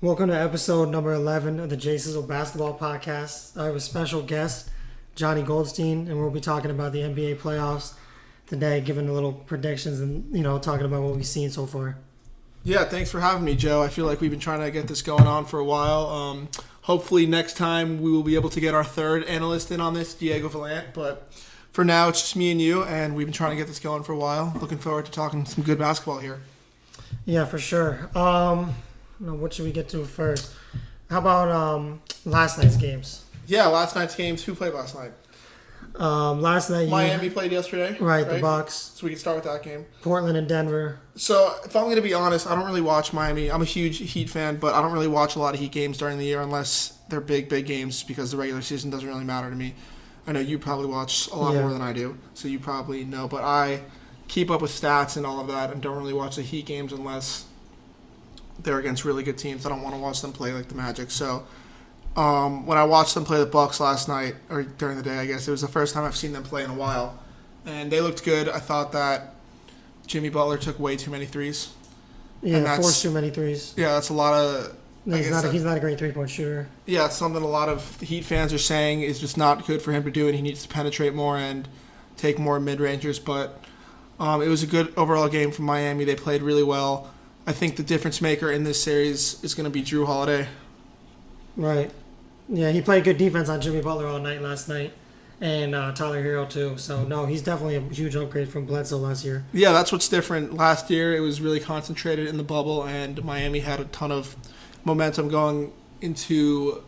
Welcome to episode number 11 of the Sizzle Basketball Podcast. I have a special guest, Jonny Goldstein, and we'll be talking about the NBA playoffs today, giving a little predictions and, talking about what we've seen so far. Yeah, thanks for having me, Joe. I feel like we've been trying to get this going on for a while. Hopefully next time we will be able to get our third analyst in on this, Diego Valant, but for now it's just me and you, and we've been trying to get this going for a while. Looking forward to talking some good basketball here. Yeah, for sure. What should we get to first? How about last night's games? Yeah, last night's games. Who played last night? Last night, Miami played yesterday. Right, the Bucks. So we can start with that game. Portland and Denver. So if I'm going to be honest, I don't really watch Miami. I'm a huge Heat fan, but I don't really watch a lot of Heat games during the year unless they're big games because the regular season doesn't really matter to me. I know you probably watch a lot more than I do, so you probably know. But I keep up with stats and all of that and don't really watch the Heat games unless they're against really good teams. I don't want to watch them play like the Magic. So when I watched them play the Bucks last night, or during the day, I guess, it was the first time I've seen them play in a while. And they looked good. I thought that Jimmy Butler took way too many threes. Yeah, forced too many threes. Yeah, that's a lot of... He's not a great three-point shooter. Yeah, it's something a lot of Heat fans are saying is just not good for him to do, and he needs to penetrate more and take more mid-rangers. But it was a good overall game from Miami. They played really well. I think the difference maker in this series is going to be Drew Holiday. Right. Yeah, he played good defense on Jimmy Butler all night last night, and Tyler Hero too. So, no, he's definitely a huge upgrade from Bledsoe last year. Yeah, that's what's different. Last year, it was really concentrated in the bubble, and Miami had a ton of momentum going into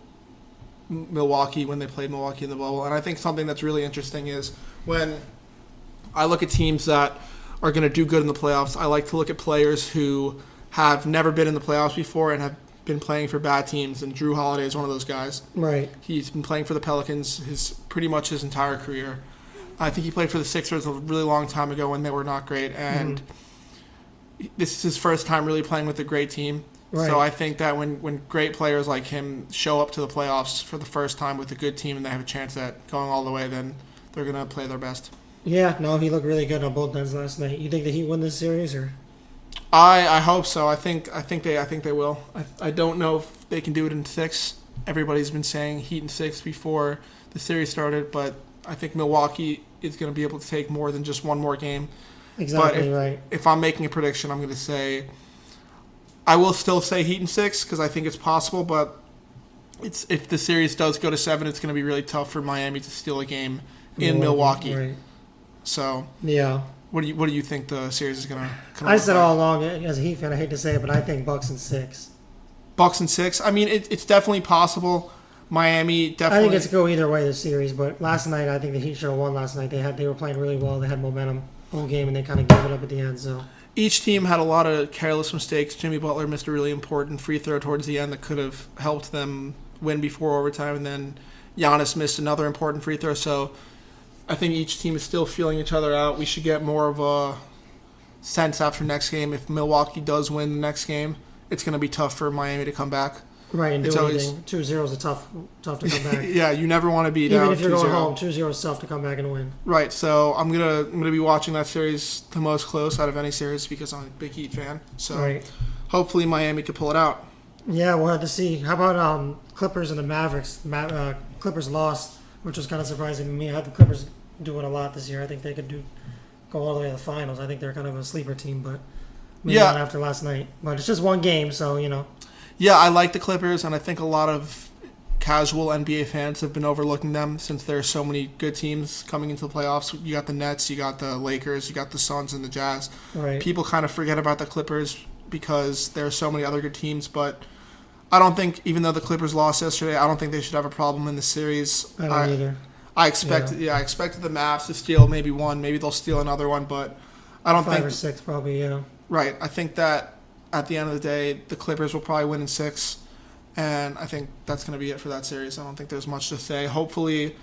Milwaukee when they played Milwaukee in the bubble. And I think something that's really interesting is when I look at teams that are going to do good in the playoffs, I like to look at players who have never been in the playoffs before and have been playing for bad teams, and Drew Holiday is one of those guys. Right. He's been playing for the Pelicans pretty much his entire career. I think he played for the Sixers a really long time ago when they were not great, and this is his first time really playing with a great team. Right. So I think that when great players like him show up to the playoffs for the first time with a good team and they have a chance at going all the way, then they're going to play their best. Yeah, no, he looked really good on both ends last night. You think the Heat win this series, or? I hope so. I think they will. I don't know if they can do it in 6. Everybody's been saying Heat in 6 before the series started, but I think Milwaukee is going to be able to take more than just one more game. Exactly, right. If I'm making a prediction, I'm going to say I will still say Heat in 6 because I think it's possible, but if the series does go to 7, it's going to be really tough for Miami to steal a game in Milwaukee. Right. So yeah. What do you think the series is going to come I said all along, as a Heat fan, I hate to say it, but I think Bucks in 6. Bucks in 6? I mean, it's definitely possible. Miami definitely... I think it's go either way this series, but last night, I think the Heat should have won last night. They were playing really well. They had momentum all game, and they kind of gave it up at the end. So each team had a lot of careless mistakes. Jimmy Butler missed a really important free throw towards the end that could have helped them win before overtime, and then Giannis missed another important free throw. So I think each team is still feeling each other out. We should get more of a sense after next game. If Milwaukee does win the next game, it's going to be tough for Miami to come back. Right, and do anything. 2-0 is tough to come back. Yeah, you never want to be down 2-0. Even if you're going home, 2-0 is tough to come back and win. Right, so I'm gonna be watching that series the most close out of any series because I'm a big Heat fan. So hopefully Miami could pull it out. Yeah, we'll have to see. How about Clippers and the Mavericks? Clippers lost, which was kind of surprising to me. I had the Clippers doing a lot this year. I think they could go all the way to the finals. I think they're kind of a sleeper team, but maybe not after last night. But it's just one game, so Yeah, I like the Clippers, and I think a lot of casual NBA fans have been overlooking them since there are so many good teams coming into the playoffs. You got the Nets, you got the Lakers, you got the Suns and the Jazz. Right. People kind of forget about the Clippers because there are so many other good teams, but I don't think, even though the Clippers lost yesterday, I don't think they should have a problem in the series. I don't either. I expected the Mavs to steal maybe one. Maybe they'll steal another one, but I don't think 5 or 6 probably. Yeah. Right. I think that at the end of the day, the Clippers will probably win in 6, and I think that's going to be it for that series. I don't think there's much to say. Hopefully,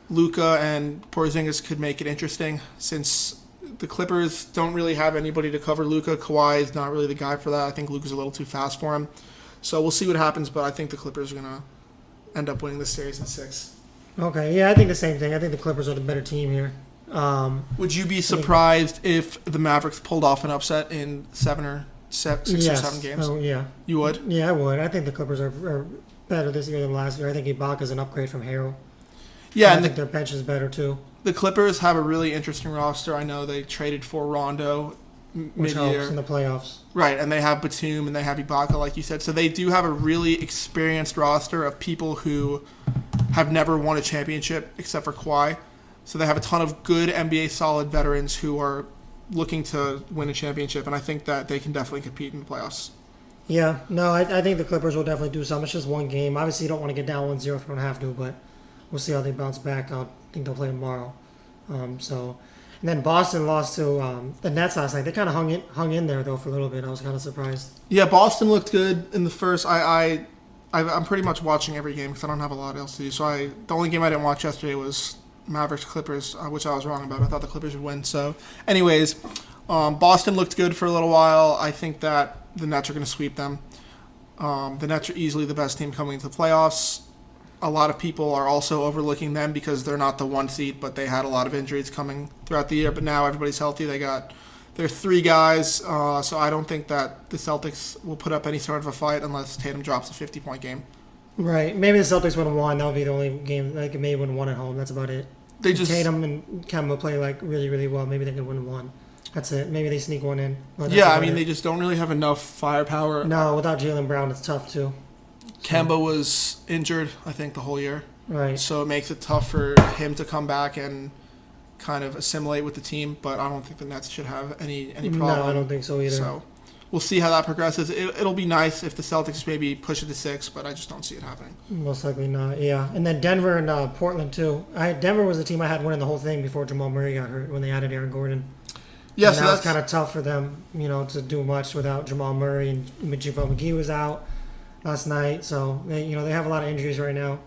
Luka and Porzingis could make it interesting since the Clippers don't really have anybody to cover Luka. Kawhi is not really the guy for that. I think Luka's a little too fast for him. So we'll see what happens, but I think the Clippers are going to end up winning this series in 6. Okay, yeah, I think the same thing. I think the Clippers are the better team here. Would you be surprised if the Mavericks pulled off an upset in 7 or six or Yes. 7 games? Oh, yeah. You would? Yeah, I would. I think the Clippers are better this year than last year. I think Ibaka's an upgrade from Harrell. Yeah, I and think their bench is better too, the Clippers have a really interesting roster. I know they traded for Rondo which helps mid-year. in the playoffs. Right, and they have Batum and they have Ibaka, like you said. So they do have a really experienced roster of people who have never won a championship except for Kawhi. So they have a ton of good NBA solid veterans who are looking to win a championship, and I think that they can definitely compete in the playoffs. Yeah, no, I think the Clippers will definitely do something. It's just one game. Obviously, you don't want to get down 1-0 if you don't have to, but we'll see how they bounce back. I think they'll play tomorrow. And then Boston lost to the Nets last night. They kind of hung in there though for a little bit. I was kind of surprised. Yeah, Boston looked good in the first. I'm pretty much watching every game because I don't have a lot else to do. So the only game I didn't watch yesterday was Mavericks Clippers, which I was wrong about. I thought the Clippers would win. So, anyways, Boston looked good for a little while. I think that the Nets are going to sweep them. The Nets are easily the best team coming into the playoffs. A lot of people are also overlooking them because they're not the 1 seed, but they had a lot of injuries coming throughout the year. But now everybody's healthy. They're 3 guys, so I don't think that the Celtics will put up any sort of a fight unless Tatum drops a 50-point game. Right. Maybe the Celtics would have won. That would be the only game. Like maybe would have won at home. That's about it. If Tatum and Kemba play like really, really well, maybe they could win 1. That's it. Maybe they sneak 1 in. Yeah, I mean, they just don't really have enough firepower. No, without Jaylen Brown, it's tough too. Kemba was injured, I think, the whole year. Right. So it makes it tough for him to come back and kind of assimilate with the team. But I don't think the Nets should have any problem. No, I don't think so either. So we'll see how that progresses. It'll be nice if the Celtics maybe push it to 6, but I just don't see it happening. Most likely not, yeah. And then Denver and Portland too. Denver was the team I had winning the whole thing before Jamal Murray got hurt when they added Aaron Gordon. Yeah, and so that was that's kind of tough for them, to do much without Jamal Murray, and JaVale McGee was out last night, so they have a lot of injuries right now.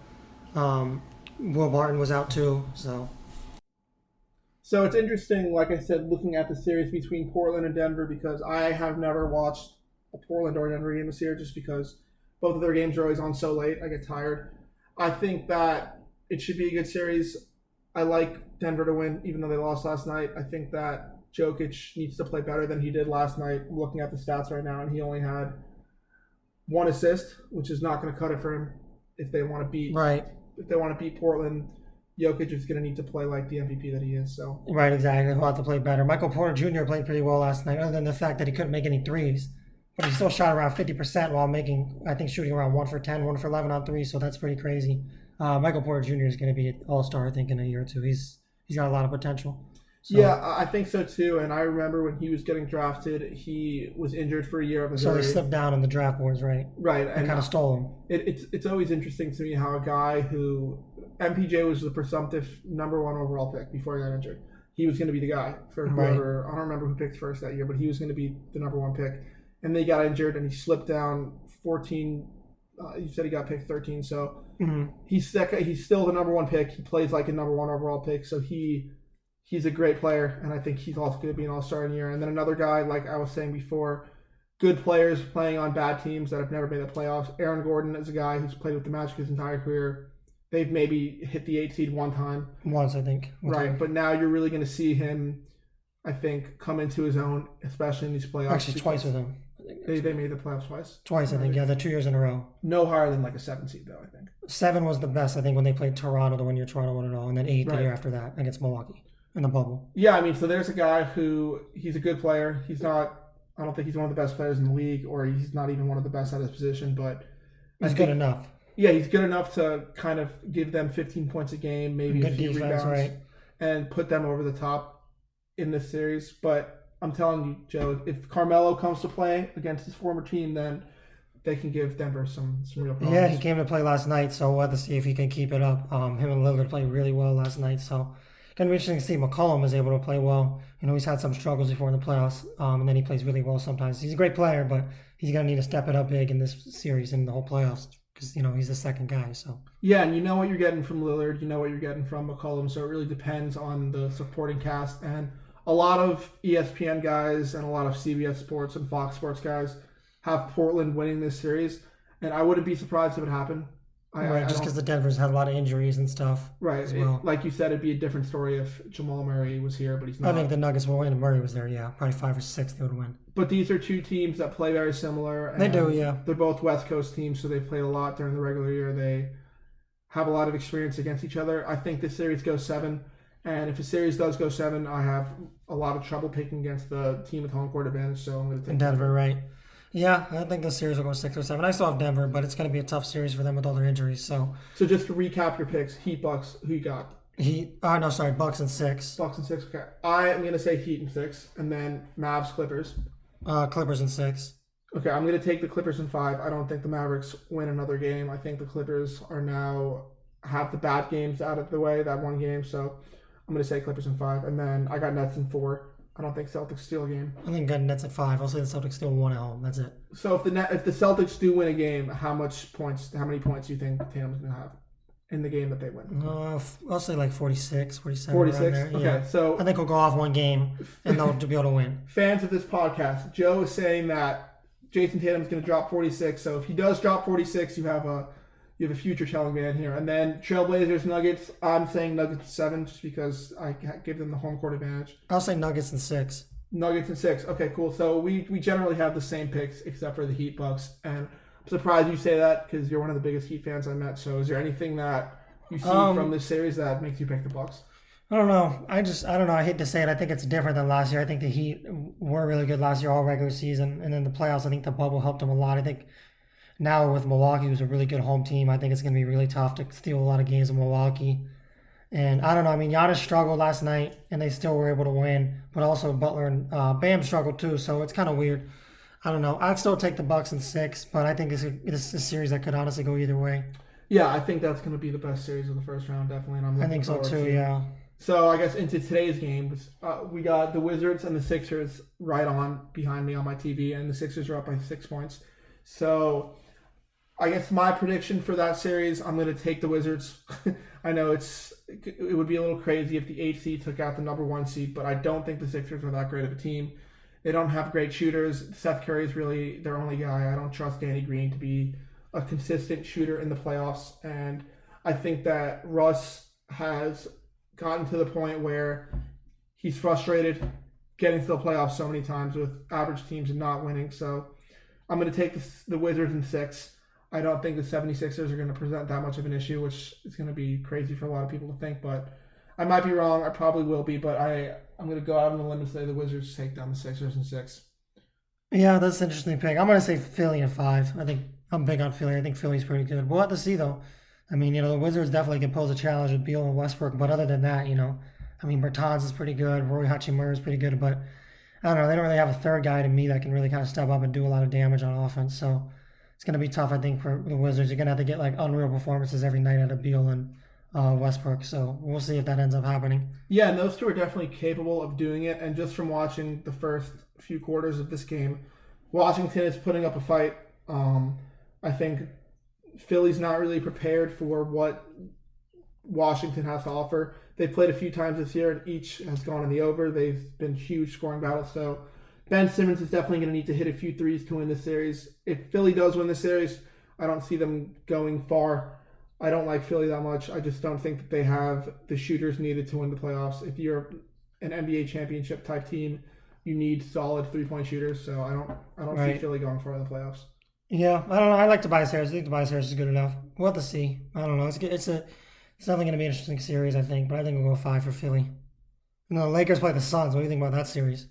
Will Barton was out too, so. So it's interesting, like I said, looking at the series between Portland and Denver, because I have never watched a Portland or Denver game this year just because both of their games are always on so late. I get tired. I think that it should be a good series. I like Denver to win, even though they lost last night. I think that Jokic needs to play better than he did last night. I'm looking at the stats right now, and he only had 1 assist, which is not going to cut it for him if they want to beat. Right. If they want to beat Portland, Jokic is going to need to play like the MVP that he is. So. Right, exactly. He'll have to play better. Michael Porter Jr. played pretty well last night, other than the fact that he couldn't make any threes. But he still shot around 50% while shooting around 1 for 10, 1 for 11 on 3, so that's pretty crazy. Michael Porter Jr. is going to be an all-star, I think, in a year or two. He's got a lot of potential. So, yeah, I think so too. And I remember when he was getting drafted, he was injured for a year of Missouri. So he slipped down in the draft boards, right? Right. And kind of stole him. It's always interesting to me how a guy who MPJ was the presumptive number 1 overall pick before he got injured. He was going to be the guy for whoever. Right. I don't remember who picked first that year, but he was going to be the number 1 pick. And they got injured, and he slipped down 14. You said he got picked 13, so he's still the number 1 pick. He plays like a number 1 overall pick, so he's a great player, and I think he's also going to be an all-star in a year. And then another guy, like I was saying before, good players playing on bad teams that have never made the playoffs. Aaron Gordon is a guy who's played with the Magic his entire career. They've maybe hit the 8 seed one time. Once, I think. Right, but now you're really going to see him, I think, come into his own, especially in these playoffs. Actually, twice with him. They made the playoffs twice? Twice, I think. Yeah, the 2 years in a row. No higher than like a 7 seed, though, I think. 7 was the best, I think, when they played Toronto, the 1 year Toronto won it all, and then 8 the year after that against Milwaukee in the bubble. Yeah, I mean, so there's a guy who, he's a good player. He's not, I don't think he's one of the best players in the league, or he's not even one of the best at his position, but he's good enough. Yeah, he's good enough to kind of give them 15 points a game, maybe a few rebounds, right, and put them over the top in this series. But I'm telling you, Joe, if Carmelo comes to play against his former team, then they can give Denver some real problems. Yeah, he came to play last night, so we'll have to see if he can keep it up. Him and Lillard played really well last night, so it's going to be interesting to see. McCollum is able to play well. He's had some struggles before in the playoffs, and then he plays really well sometimes. He's a great player, but he's going to need to step it up big in this series and the whole playoffs because, he's the second guy. So yeah, and you know what you're getting from Lillard. You know what you're getting from McCollum, so it really depends on the supporting cast. And a lot of ESPN guys and a lot of CBS Sports and Fox Sports guys have Portland winning this series, and I wouldn't be surprised if it happened. Right, just because the Denver's had a lot of injuries and stuff. Right. As well. Like you said, it'd be a different story if Jamal Murray was here, but he's not. I think the Nuggets will win if Murray was there, yeah. Probably 5 or 6 they would win. But these are two teams that play very similar. And they do, yeah. They're both West Coast teams, so they've played a lot during the regular year. They have a lot of experience against each other. I think this series goes 7. And if a series does go 7, I have a lot of trouble picking against the team with home court advantage, so I'm going to take Denver, right. Yeah, I think the series will go 6 or 7. I still have Denver, but it's going to be a tough series for them with all their injuries. So just to recap your picks, Heat, Bucks, who you got? Bucks and 6. Bucks and 6, okay. I am going to say Heat and 6, and then Mavs, Clippers. Clippers and 6. Okay, I'm going to take the Clippers in 5. I don't think the Mavericks win another game. I think the Clippers are now have the bad games out of the way, that one game. So I'm going to say Clippers in 5. And then I got Nets in 4. I don't think Celtics steal a game. I think Nets at 5. I'll say the Celtics steal 1 at home. That's it. So if the Celtics do win a game, how many points do you think Tatum's going to have in the game that they win? I'll say like 46, 47. 46? Okay, yeah. so I think we'll go off one game and they'll be able to win. Fans of this podcast, Joe is saying that Jason Tatum's going to drop 46. So if he does drop 46, you have a future telling man here. And then Trailblazers, Nuggets. I'm saying Nuggets 7 just because I give them the home court advantage. I'll say Nuggets in 6. Nuggets in 6. Okay, cool. So we generally have the same picks except for the Heat, Bucks. And I'm surprised you say that because you're one of the biggest Heat fans I met. So is there anything that you see from this series that makes you pick the Bucks? I don't know. I don't know. I hate to say it. I think it's different than last year. I think the Heat were really good last year, all regular season. And then the playoffs, I think the bubble helped them a lot. I think now with Milwaukee, who's a really good home team, I think it's going to be really tough to steal a lot of games in Milwaukee. And I don't know. I mean, Giannis struggled last night, and they still were able to win. But also Butler and Bam struggled too, so it's kind of weird. I don't know. I'd still take the Bucks in 6, but I think it's a series that could honestly go either way. Yeah, I think that's going to be the best series of the first round, definitely. And I think so too, yeah. So I guess into today's games, we got the Wizards and the Sixers right on behind me on my TV, and the Sixers are up by 6 points. So I guess my prediction for that series, I'm going to take the Wizards. I know it would be a little crazy if the 8th seed took out the number 1 seed, but I don't think the Sixers are that great of a team. They don't have great shooters. Seth Curry is really their only guy. I don't trust Danny Green to be a consistent shooter in the playoffs, and I think that Russ has gotten to the point where he's frustrated getting to the playoffs so many times with average teams and not winning. So I'm going to take the Wizards in 6. I don't think the 76ers are going to present that much of an issue, which is going to be crazy for a lot of people to think, but I might be wrong. I probably will be, but I'm going to go out on a limb and say the Wizards take down the Sixers in 6. Yeah, that's an interesting pick. I'm going to say Philly in 5. I think I'm big on Philly. I think Philly's pretty good. We'll have to see, though. I mean, the Wizards definitely can pose a challenge with Beal and Westbrook, but other than that, I mean, Bertans is pretty good. Roy Hachimura is pretty good, but I don't know. They don't really have a third guy to me that can really kind of step up and do a lot of damage on offense, so it's going to be tough, I think, for the Wizards. You're going to have to get, like, unreal performances every night out of Beal and Westbrook, so we'll see if that ends up happening. Yeah, and those two are definitely capable of doing it, and just from watching the first few quarters of this game, Washington is putting up a fight. I think Philly's not really prepared for what Washington has to offer. They've played a few times this year, and each has gone in the over. They've been huge scoring battles, so Ben Simmons is definitely going to need to hit a few threes to win this series. If Philly does win this series, I don't see them going far. I don't like Philly that much. I just don't think that they have the shooters needed to win the playoffs. If you're an NBA championship type team, you need solid 3-point shooters. So I don't see Philly going far in the playoffs. Yeah, I don't know. I like Tobias Harris. I think Tobias Harris is good enough. We'll have to see. I don't know. It's definitely going to be an interesting series, I think. But I think we'll go 5 for Philly. The Lakers play the Suns. What do you think about that series?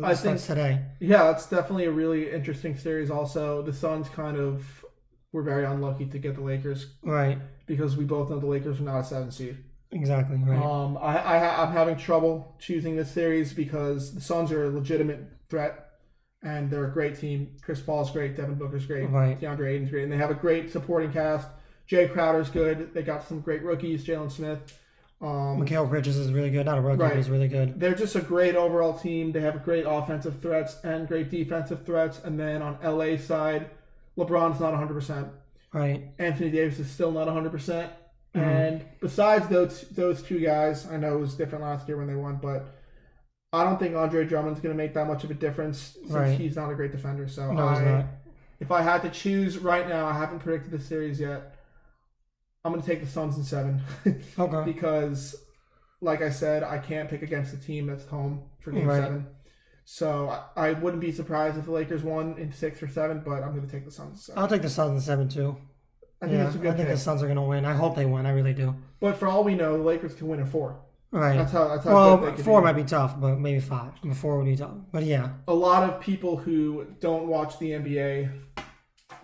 I think today. Yeah, it's definitely a really interesting series. Also, the Suns were very unlucky to get the Lakers, right? Because we both know the Lakers are not a 7 seed. Exactly. Right. I'm having trouble choosing this series because the Suns are a legitimate threat, and they're a great team. Chris Paul's great, Devin Booker's great, right. DeAndre Ayton's great, and they have a great supporting cast. Jay Crowder's good. They got some great rookies. Jalen Smith. Mikal Bridges is really good. Not a rookie, but he's really good. They're just a great overall team. They have great offensive threats and great defensive threats. And then on LA's side, LeBron's not 100%. Right. Anthony Davis is still not 100%. Mm-hmm. And besides those two guys, I know it was different last year when they won, but I don't think Andre Drummond's going to make that much of a difference since he's not a great defender. So no, he's not. If I had to choose right now, I haven't predicted the series yet. I'm going to take the Suns in 7 Okay. because, like I said, I can't pick against a team that's home for Game Right. 7. So I wouldn't be surprised if the Lakers won in 6 or 7, but I'm going to take the Suns in 7. I'll take the Suns in 7 too. I think it's a good I think pick. the Suns are going to win. I hope they win. I really do. But for all we know, the Lakers can win in 4. Right. That's how well, good they can 4 be. might be tough, but maybe 5. 4 would be tough. But yeah. A lot of people who don't watch the NBA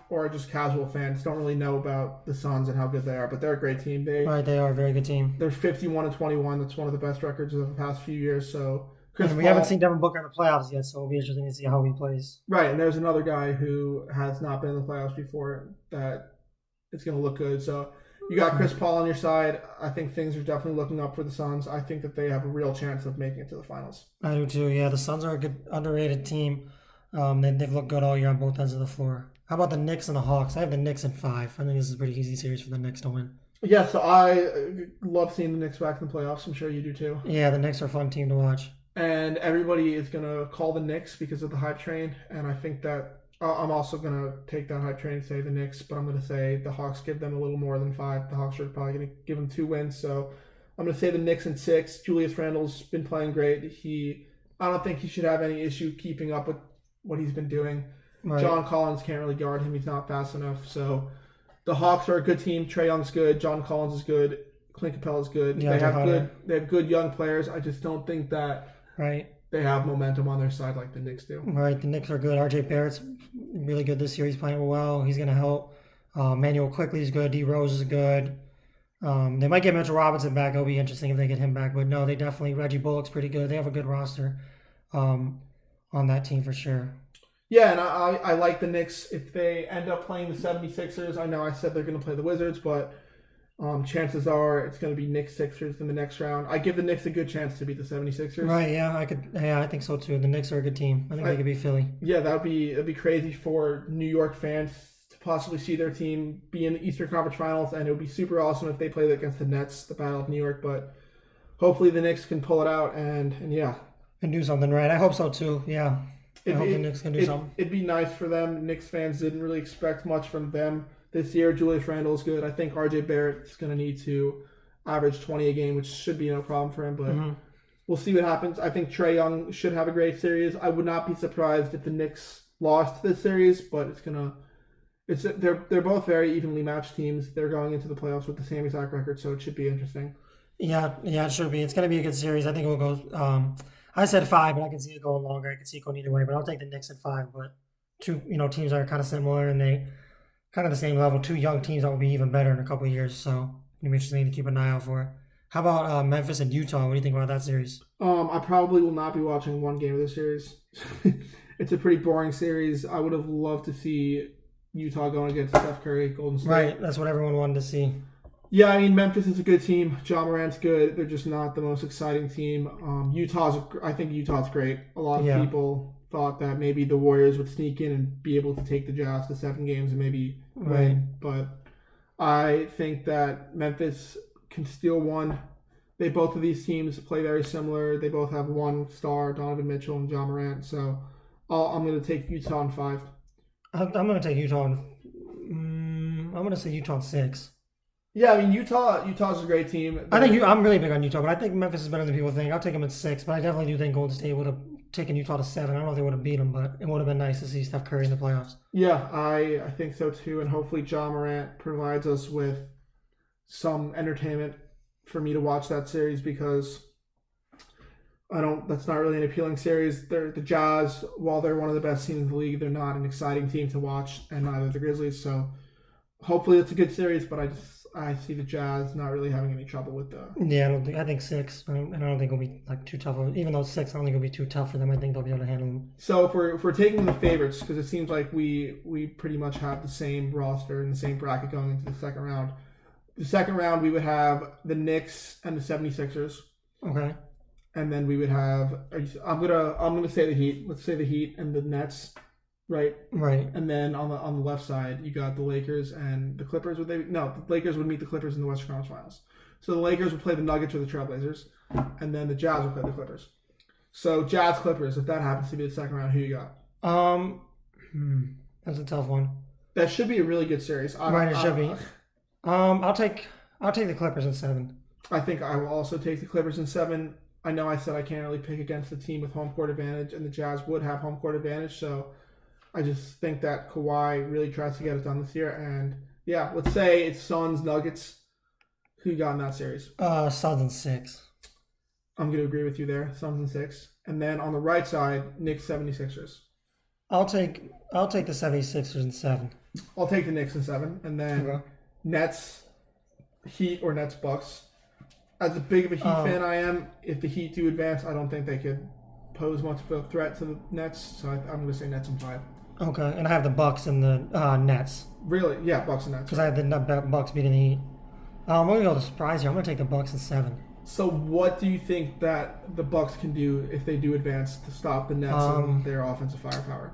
or are just casual fans don't really know about the Suns and how good they are, but they're a great team. They are a very good team. They're 51-21. That's one of the best records of the past few years. So Chris we Paul, haven't seen Devin Booker in the playoffs yet, so it'll be interesting to see how he plays. Right, and there's another guy who has not been in the playoffs before that it's going to look good. So you got Chris Paul on your side. I think things are definitely looking up for the Suns. I think that they have a real chance of making it to the finals. I do too. Yeah, the Suns are a good underrated team. They've looked good all year on both ends of the floor. How about the Knicks and the Hawks? I have the Knicks in 5. I think this is a pretty easy series for the Knicks to win. Yeah, so I love seeing the Knicks back in the playoffs. I'm sure you do too. Yeah, the Knicks are a fun team to watch. And everybody is going to call the Knicks because of the hype train. And I think that I'm also going to take that hype train and say the Knicks, but I'm going to say the Hawks give them a little more than 5. The Hawks are probably going to give them 2 wins. So I'm going to say the Knicks in 6. Julius Randle's been playing great. I don't think he should have any issue keeping up with what he's been doing. Right. John Collins can't really guard him. He's not fast enough. So the Hawks are a good team. Trae Young's good. John Collins is good. Clint Capella's good. Yeah, they have good young players. I just don't think that they have momentum on their side like the Knicks do. Right, the Knicks are good. RJ Barrett's really good this year. He's playing well. He's going to help. Manuel Quickley's good. D Rose is good. They might get Mitchell Robinson back. It'll be interesting if they get him back. But no, they definitely Reggie Bullock's pretty good. They have a good roster on that team for sure. Yeah, and I like the Knicks. If they end up playing the 76ers, I know I said they're going to play the Wizards, but chances are it's going to be Knicks Sixers in the next round. I give the Knicks a good chance to beat the 76ers. Right, yeah, I think so too. The Knicks are a good team. I think they could beat Philly. Yeah, that'd be crazy for New York fans to possibly see their team be in the Eastern Conference Finals, and it would be super awesome if they played against the Nets, the Battle of New York, but hopefully the Knicks can pull it out and yeah. And do something right. I hope so too, yeah. I hope the Knicks can do something. It'd be nice for them. Knicks fans didn't really expect much from them this year. Julius Randle's good. I think RJ Barrett's going to need to average 20 a game, which should be no problem for him, but we'll see what happens. I think Trae Young should have a great series. I would not be surprised if the Knicks lost this series, but they're both very evenly matched teams. They're going into the playoffs with the same exact record, so it should be interesting. Yeah, it should be. It's going to be a good series. I think it will go. I said 5, but I can see it going longer. I can see it going either way, but I'll take the Knicks at 5. But two, teams are kind of similar and they kind of the same level. 2 young teams that will be even better in a couple of years. So it'll be interesting to keep an eye out for. How about Memphis and Utah? What do you think about that series? I probably will not be watching one game of this series. It's a pretty boring series. I would have loved to see Utah going against Steph Curry, Golden State. Right, that's what everyone wanted to see. Yeah, I mean, Memphis is a good team. Ja Morant's good. They're just not the most exciting team. I think Utah's great. A lot of people thought that maybe the Warriors would sneak in and be able to take the Jazz to 7 games and maybe win. But I think that Memphis can steal one. Both of these teams play very similar. They both have one star, Donovan Mitchell and Ja Morant. So I'm going to take Utah in 5. I'm going to take Utah. I'm going to say Utah in 6. Yeah, I mean Utah's a great team. I'm really big on Utah, but I think Memphis is better than people think. I'll take them at 6, but I definitely do think Golden State would have taken Utah to 7. I don't know if they would have beat them, but it would have been nice to see Steph Curry in the playoffs. Yeah, I think so too, and hopefully Ja Morant provides us with some entertainment for me to watch that series because that's not really an appealing series. The Jazz, while they're one of the best teams in the league, they're not an exciting team to watch, and neither the Grizzlies. So hopefully it's a good series, but I see the Jazz not really having any trouble with the. Yeah, I think 6, and I don't think it'll be like too tough. Even though it's 6, I don't think it'll be too tough for them. I think they'll be able to handle them. So if we're taking the favorites, because it seems like we pretty much have the same roster and the same bracket going into the second round. The second round we would have the Knicks and the 76ers. Okay. And then we would have. I'm gonna say the Heat. Let's say the Heat and the Nets. Right. And then on the left side, you got the Lakers and the Clippers. The Lakers would meet the Clippers in the Western Conference Finals. So the Lakers would play the Nuggets or the Trailblazers, and then the Jazz would play the Clippers. So Jazz Clippers, if that happens to be the second round, who you got? That's a tough one. That should be a really good series. It should be. I'll take I'll take the Clippers in 7. I think I will also take the Clippers in 7. I know I said I can't really pick against a team with home court advantage, and the Jazz would have home court advantage, so I just think that Kawhi really tries to get it done this year. And yeah, let's say it's Suns, Nuggets. Who you got in that series? Suns in 6. I'm going to agree with you there. Suns in 6. And then on the right side, Knicks 76ers. I'll take the 76ers in 7. I'll take the Knicks in 7. And then Nets, Heat, or Nets, Bucks. As big of a Heat fan I am, if the Heat do advance, I don't think they could pose much of a threat to the Nets. So I'm going to say Nets in 5. Okay, and I have the Bucks and the Nets. Really? Yeah, Bucks and Nets. Because I have the Bucks beating the Heat. I'm going to go to surprise here. I'm going to take the Bucks in 7. So what do you think that the Bucks can do if they do advance to stop the Nets and their offensive firepower?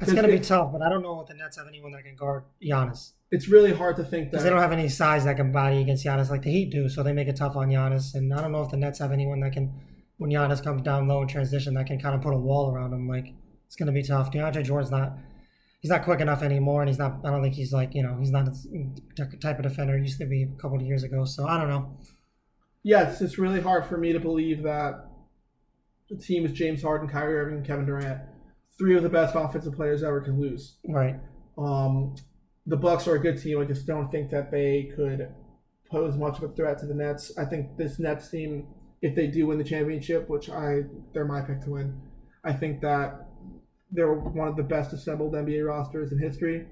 It's going to be tough, but I don't know if the Nets have anyone that can guard Giannis. It's really hard to think that. Because they don't have any size that can body against Giannis like the Heat do, so they make it tough on Giannis. And I don't know if the Nets have anyone that can, when Giannis comes down low in transition, that can kind of put a wall around him. Like, it's going to be tough. DeAndre Jordan's he's not quick enough anymore, and I don't think he's he's not the type of defender he used to be a couple of years ago. So I don't know. Yeah, it's really hard for me to believe that the team with James Harden, Kyrie Irving, and Kevin Durant, 3 of the best offensive players ever, can lose. Right. The Bucks are a good team. I just don't think that they could pose much of a threat to the Nets. I think this Nets team, if they do win the championship, they're my pick to win, I think that they're one of the best assembled NBA rosters in history,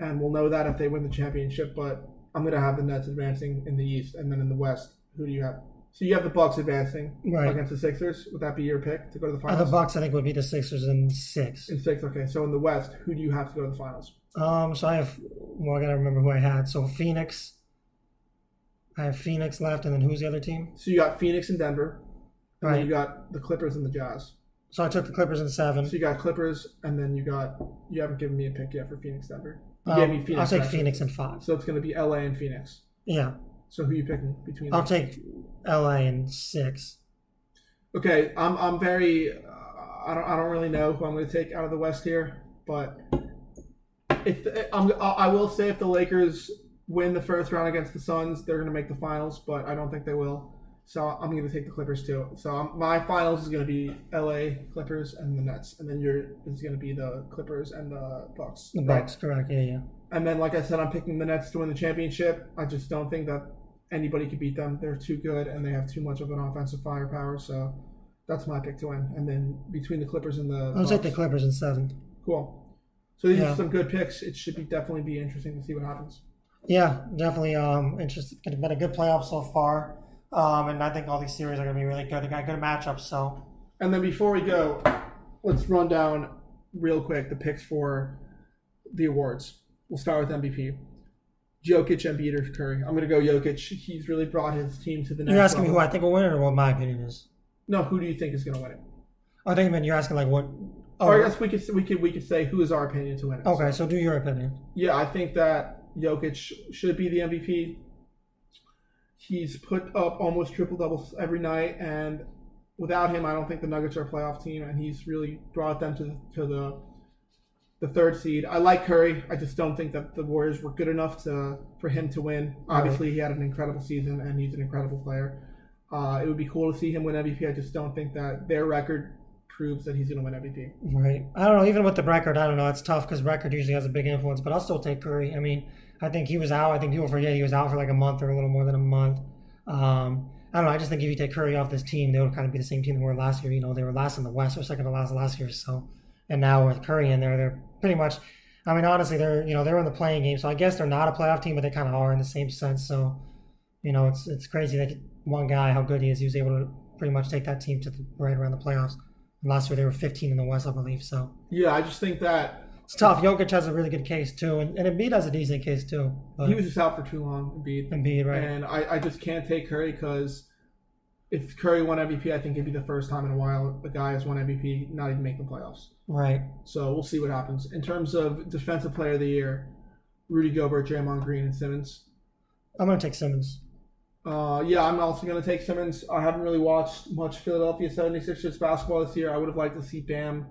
and we'll know that if they win the championship. But I'm going to have the Nets advancing in the East, and then in the West, who do you have? So you have the Bucks advancing against the Sixers. Would that be your pick to go to the finals? The Bucks, I think, would be the Sixers in 6. In 6, okay. So in the West, who do you have to go to the finals? So I have. Well, I gotta remember who I had. So Phoenix. I have Phoenix left, and then who's the other team? So you got Phoenix and Denver, and then Right. you got the Clippers and the Jazz. So I took the Clippers in 7. So you got Clippers, and then you haven't given me a pick yet for Phoenix, Denver. You gave me Phoenix. I'll take Phoenix in 5. So it's going to be LA and Phoenix. Yeah. So who are you picking between? I'll take LA in 6. Okay, I'm very. I don't really know who I'm going to take out of the West here, but I will say if the Lakers win the first round against the Suns, they're going to make the finals, but I don't think they will. So I'm going to take the Clippers too. So my finals is going to be LA Clippers and the Nets, and then is going to be the Clippers and the Bucks. The Bucks, correct? Yeah. And then, like I said, I'm picking the Nets to win the championship. I just don't think that anybody could beat them. They're too good, and they have too much of an offensive firepower. So that's my pick to win. And then between the Clippers and the I'll take the Clippers in 7. Cool. So these are some good picks. It should definitely be interesting to see what happens. Yeah, definitely interesting. It's been a good playoff so far. And I think all these series are going to be really good. They got good matchups. So. And then before we go, let's run down real quick the picks for the awards. We'll start with MVP. Jokic, Embiid, or Curry. I'm going to go Jokic. He's really brought his team to the next level. You're asking me who I think will win it or what my opinion is? No, who do you think is going to win it? I think you're asking like what. Oh, I guess we could say who is our opinion to win it. Okay, so do your opinion. Yeah, I think that Jokic should be the MVP. He's put up almost triple doubles every night, and without him, I don't think the Nuggets are a playoff team. And he's really brought them to the 3rd seed. I like Curry. I just don't think that the Warriors were good enough for him to win. Obviously, he had an incredible season, and he's an incredible player. It would be cool to see him win MVP. I just don't think that their record proves that he's going to win MVP. Right. I don't know. Even with the record, I don't know. It's tough because record usually has a big influence, but I'll still take Curry. I mean, I think he was out. I think people forget he was out for like a month or a little more than a month. I don't know. I just think if you take Curry off this team, they would kind of be the same team they were last year. You know, they were last in the West or second to last year. So, and now with Curry in there, they're pretty much. I mean, honestly, they're in the playing game. So I guess they're not a playoff team, but they kind of are in the same sense. So, you know, it's crazy that one guy, how good he is, he was able to pretty much take that team to right around the playoffs. And last year they were 15 in the West, I believe. So yeah, I just think that. It's tough. Jokic has a really good case, too. And Embiid has a decent case, too. He was just out for too long, Embiid, right. And I just can't take Curry because if Curry won MVP, I think it'd be the first time in a while a guy has won MVP not even making the playoffs. Right. So we'll see what happens. In terms of Defensive Player of the Year, Rudy Gobert, Draymond Green, and Simmons. I'm going to take Simmons. Yeah, I'm also going to take Simmons. I haven't really watched much Philadelphia 76ers basketball this year. I would have liked to see Bam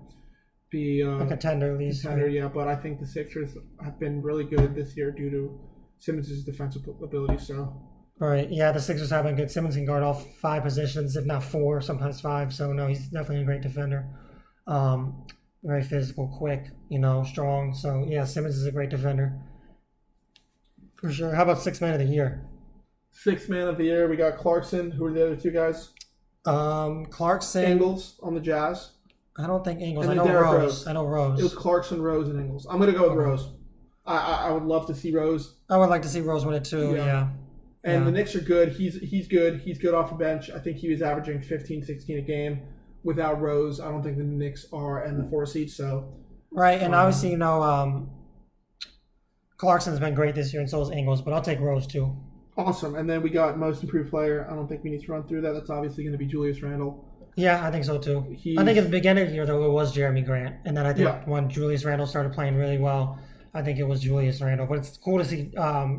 be a contender at least. Yeah, but I think the Sixers have been really good this year due to Simmons' defensive ability. So. Right. Yeah, the Sixers have been good. Simmons can guard all 5 positions, if not 4, sometimes 5. So no, he's definitely a great defender. Very physical, quick, strong. So yeah, Simmons is a great defender. For sure. How about 6th man of the year? 6th man of the year, we got Clarkson. Who are the other 2 guys? Clarkson. Ingles on the Jazz. I don't think Ingles. And I then know Derrick Rose. I know Rose. It was Clarkson, Rose, and Ingles. I'm going to go with Rose. I would love to see Rose. I would like to see Rose win it too, yeah. And the Knicks are good. He's good. He's good off the bench. I think he was averaging 15, 16 a game. Without Rose, I don't think the Knicks are in the 4 seed. So right, and obviously, Clarkson's been great this year, and so is Ingles, but I'll take Rose too. Awesome. And then we got most improved player. I don't think we need to run through that. That's obviously going to be Julius Randle. Yeah, I think so too. I think at the beginning of the year, though, it was Jeremy Grant. And then I think when Julius Randle started playing really well, I think it was Julius Randle. But it's cool to see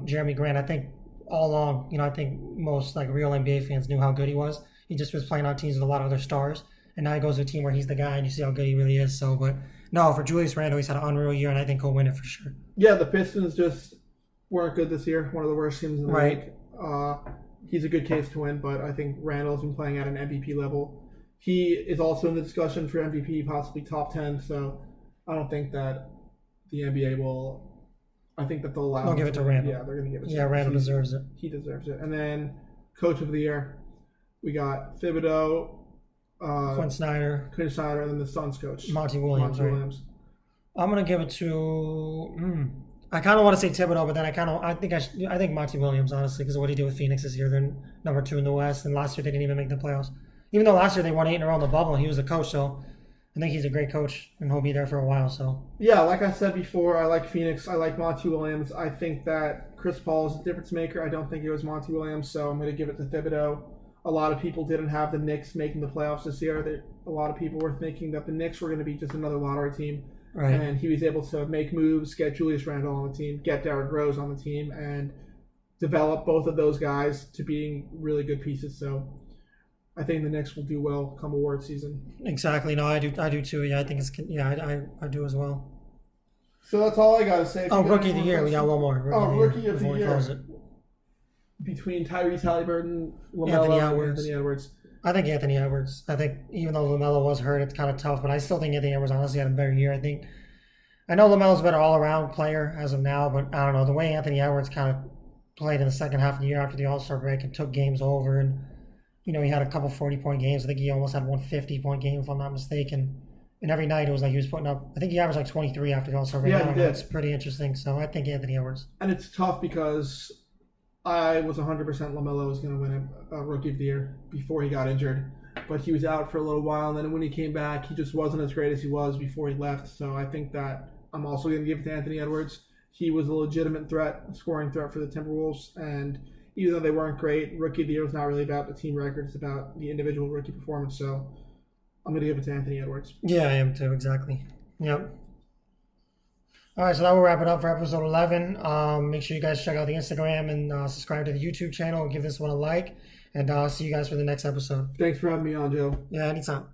Jeremy Grant. I think all along, I think most real NBA fans knew how good he was. He just was playing on teams with a lot of other stars. And now he goes to a team where he's the guy, and you see how good he really is. So, but no, for Julius Randle, he's had an unreal year, and I think he'll win it for sure. Yeah, the Pistons just weren't good this year. One of the worst teams in the league. He's a good case to win, but I think Randle's been playing at an MVP level. He is also in the discussion for MVP, possibly top 10. So I don't think that the NBA will. I think that they'll allow. They'll give it to Randle. Yeah, they're going to give it. Yeah, Randle deserves it. He deserves it. And then Coach of the Year, we got Thibodeau, Quinn Snyder, and then the Suns coach, Monty Williams. I'm going to give it to. I kind of want to say Thibodeau, but then I think Monty Williams, honestly, because of what he did with Phoenix this year. They're number 2 in the West, and last year they didn't even make the playoffs. Even though last year they won 8 in a row in the bubble, and he was a coach, so I think he's a great coach, and he'll be there for a while. So yeah, like I said before, I like Phoenix. I like Monty Williams. I think that Chris Paul is a difference maker. I don't think it was Monty Williams, so I'm going to give it to Thibodeau. A lot of people didn't have the Knicks making the playoffs this year. A lot of people were thinking that the Knicks were going to be just another lottery team. Right. And he was able to make moves, get Julius Randle on the team, get Derrick Rose on the team, and develop both of those guys to being really good pieces. So I think the Knicks will do well come award season. Exactly. No, I do too. Yeah, I think I do as well. So that's all I got to say. Rookie of the year. We got one more. Rookie of the year. Between Tyrese Haliburton, LaMelo, and Anthony Edwards. I think Anthony Edwards. I think even though LaMelo was hurt, it's kind of tough, but I still think Anthony Edwards honestly had a better year. I know LaMelo's a better all-around player as of now, but I don't know. The way Anthony Edwards kind of played in the second half of the year after the All-Star break and took games over, and he had a couple 40-point games. I think he almost had one 50-point game, if I'm not mistaken. And every night it was like he was putting up, I think he averaged 23 after the All-Star break. Yeah, he did. It's pretty interesting. So I think Anthony Edwards. And it's tough because I was 100% LaMelo was going to win a Rookie of the Year before he got injured. But he was out for a little while, and then when he came back, he just wasn't as great as he was before he left. So I think that I'm also going to give it to Anthony Edwards. He was a legitimate threat, a scoring threat for the Timberwolves, and even though they weren't great, Rookie of the Year was not really about the team record. It's about the individual rookie performance. So I'm going to give it to Anthony Edwards. Yeah, I am too, exactly. Yep. All right, so that will wrap it up for episode 11. Make sure you guys check out the Instagram and subscribe to the YouTube channel. Give this one a like, and I'll see you guys for the next episode. Thanks for having me on, Joe. Yeah, anytime.